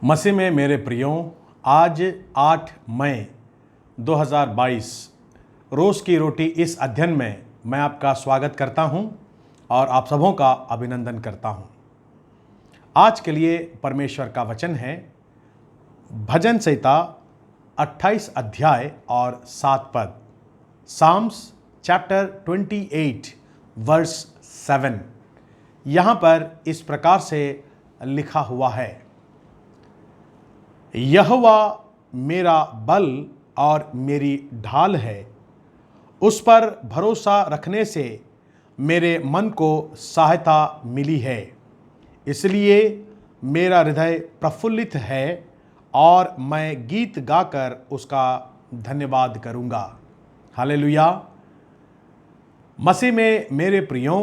मसीह में मेरे प्रियों, आज 8 मई 2022 रोज़ की रोटी इस अध्ययन में मैं आपका स्वागत करता हूं और आप सबों का अभिनंदन करता हूं। आज के लिए परमेश्वर का वचन है भजन संहिता 28 अध्याय और 7 पद, साम्स चैप्टर 28 वर्स 7। यहाँ पर इस प्रकार से लिखा हुआ है, यहोवा मेरा बल और मेरी ढाल है, उस पर भरोसा रखने से मेरे मन को सहायता मिली है, इसलिए मेरा हृदय प्रफुल्लित है और मैं गीत गाकर उसका धन्यवाद करूंगा। हालेलुया। मसीह में मेरे प्रियों,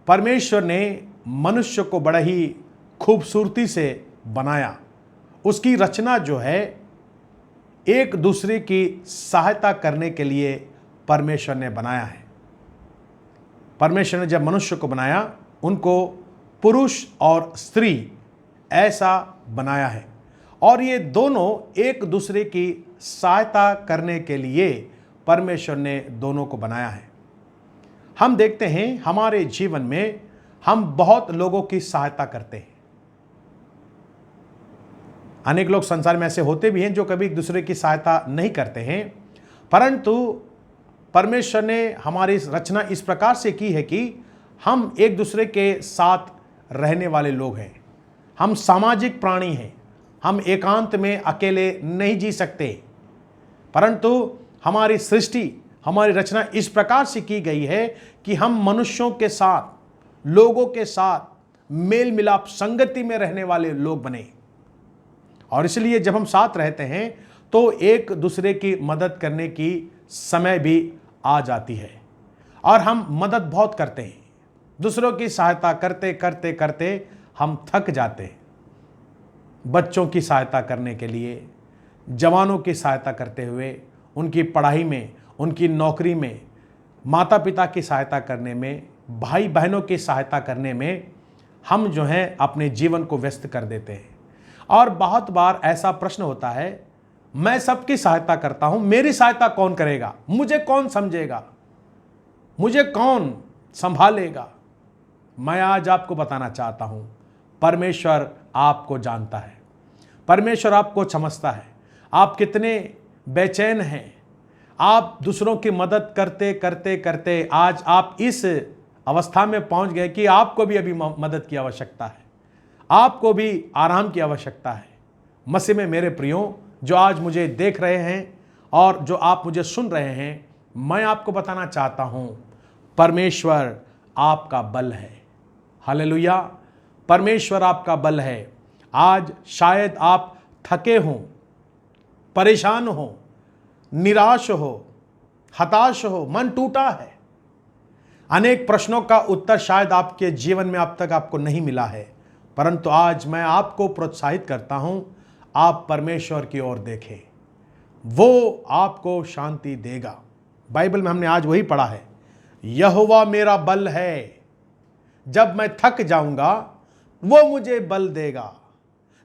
परमेश्वर ने मनुष्य को बड़ा ही खूबसूरती से बनाया। उसकी रचना जो है एक दूसरे की सहायता करने के लिए परमेश्वर ने बनाया है। परमेश्वर ने जब मनुष्य को बनाया, उनको पुरुष और स्त्री ऐसा बनाया है और ये दोनों एक दूसरे की सहायता करने के लिए परमेश्वर ने दोनों को बनाया है। हम देखते हैं हमारे जीवन में हम बहुत लोगों की सहायता करते हैं। अनेक लोग संसार में ऐसे होते भी हैं जो कभी एक दूसरे की सहायता नहीं करते हैं, परंतु परमेश्वर ने हमारी रचना इस प्रकार से की है कि हम एक दूसरे के साथ रहने वाले लोग हैं। हम सामाजिक प्राणी हैं। हम एकांत में अकेले नहीं जी सकते, परंतु हमारी सृष्टि, हमारी रचना इस प्रकार से की गई है कि हम मनुष्यों के साथ, लोगों के साथ मेल मिलाप संगति में रहने वाले लोग बने। और इसलिए जब हम साथ रहते हैं तो एक दूसरे की मदद करने की समय भी आ जाती है और हम मदद बहुत करते हैं। दूसरों की सहायता करते करते करते हम थक जाते हैं। बच्चों की सहायता करने के लिए, जवानों की सहायता करते हुए, उनकी पढ़ाई में, उनकी नौकरी में, माता पिता की सहायता करने में, भाई बहनों की सहायता करने में हम जो हैं अपने जीवन को व्यस्त कर देते हैं। और बहुत बार ऐसा प्रश्न होता है, मैं सबकी सहायता करता हूं, मेरी सहायता कौन करेगा, मुझे कौन समझेगा, मुझे कौन संभालेगा। मैं आज आपको बताना चाहता हूं, परमेश्वर आपको जानता है, परमेश्वर आपको समझता है। आप कितने बेचैन हैं। आप दूसरों की मदद करते करते करते आज आप इस अवस्था में पहुंच गए कि आपको भी अभी मदद की आवश्यकता है, आपको भी आराम की आवश्यकता है। मसीह में मेरे प्रियों, जो आज मुझे देख रहे हैं और जो आप मुझे सुन रहे हैं, मैं आपको बताना चाहता हूं, परमेश्वर आपका बल है। हालेलुया। परमेश्वर आपका बल है। आज शायद आप थके हों, परेशान हो, निराश हो, हताश हो, मन टूटा है। अनेक प्रश्नों का उत्तर शायद आपके जीवन में अब तक आपको नहीं मिला है, परंतु आज मैं आपको प्रोत्साहित करता हूं, आप परमेश्वर की ओर देखें, वो आपको शांति देगा। बाइबल में हमने आज वही पढ़ा है, यहोवा मेरा बल है, जब मैं थक जाऊंगा वो मुझे बल देगा,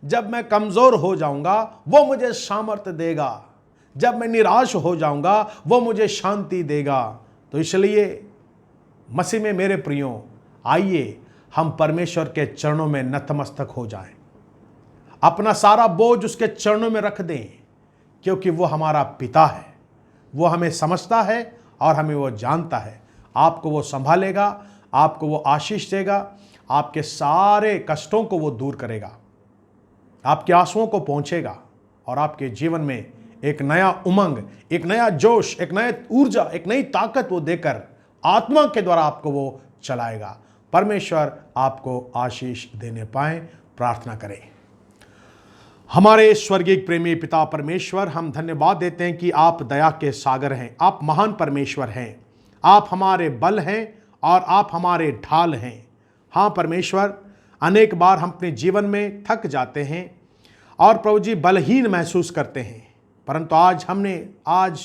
जब मैं कमजोर हो जाऊंगा वो मुझे सामर्थ्य देगा, जब मैं निराश हो जाऊंगा वो मुझे शांति देगा। तो इसलिए मसीह में मेरे प्रियों, आइए हम परमेश्वर के चरणों में नतमस्तक हो जाएं, अपना सारा बोझ उसके चरणों में रख दें, क्योंकि वो हमारा पिता है। वो हमें समझता है और हमें वो जानता है। आपको वो संभालेगा, आपको वो आशीष देगा, आपके सारे कष्टों को वो दूर करेगा, आपके आंसुओं को पहुंचेगा और आपके जीवन में एक नया उमंग, एक नया जोश, एक नई ऊर्जा, एक नई ताकत वो देकर आत्मा के द्वारा आपको वो चलाएगा। परमेश्वर आपको आशीष देने पाए। प्रार्थना करें। हमारे स्वर्गीय प्रेमी पिता परमेश्वर, हम धन्यवाद देते हैं कि आप दया के सागर हैं, आप महान परमेश्वर हैं, आप हमारे बल हैं और आप हमारे ढाल हैं। हाँ परमेश्वर, अनेक बार हम अपने जीवन में थक जाते हैं और प्रभु जी बलहीन महसूस करते हैं, परंतु आज हमने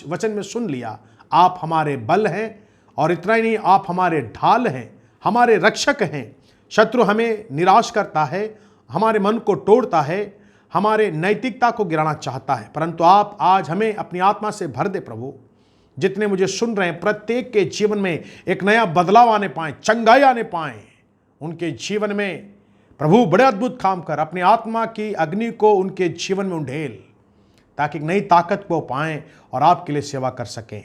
वचन में सुन लिया, आप हमारे बल हैं और इतना ही नहीं, आप हमारे ढाल हैं, हमारे रक्षक हैं। शत्रु हमें निराश करता है, हमारे मन को तोड़ता है, हमारे नैतिकता को गिराना चाहता है, परंतु आप आज हमें अपनी आत्मा से भर दे प्रभु। जितने मुझे सुन रहे हैं, प्रत्येक के जीवन में एक नया बदलाव आने पाए, चंगाई आने पाए, उनके जीवन में प्रभु बड़े अद्भुत काम कर, अपनी आत्मा की अग्नि को उनके जीवन में उंडेल, ताकि एक नई ताकत को पाएं और आपके लिए सेवा कर सकें।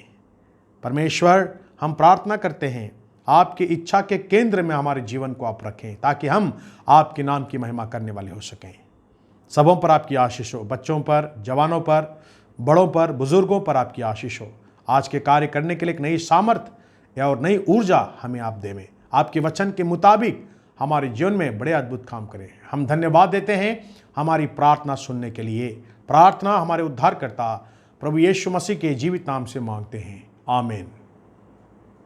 परमेश्वर, हम प्रार्थना करते हैं आपकी इच्छा के केंद्र में हमारे जीवन को आप रखें, ताकि हम आपके नाम की महिमा करने वाले हो सकें। सबों पर आपकी आशीष हो, बच्चों पर, जवानों पर, बड़ों पर, बुजुर्गों पर आपकी आशीष हो। आज के कार्य करने के लिए एक नई सामर्थ्य और नई ऊर्जा हमें आप देवें। आपके वचन के मुताबिक हमारे जीवन में बड़े अद्भुत काम करें। हम धन्यवाद देते हैं हमारी प्रार्थना सुनने के लिए। प्रार्थना हमारे उद्धारकर्ता प्रभु यीशु मसीह के जीवित नाम से मांगते हैं, आमीन।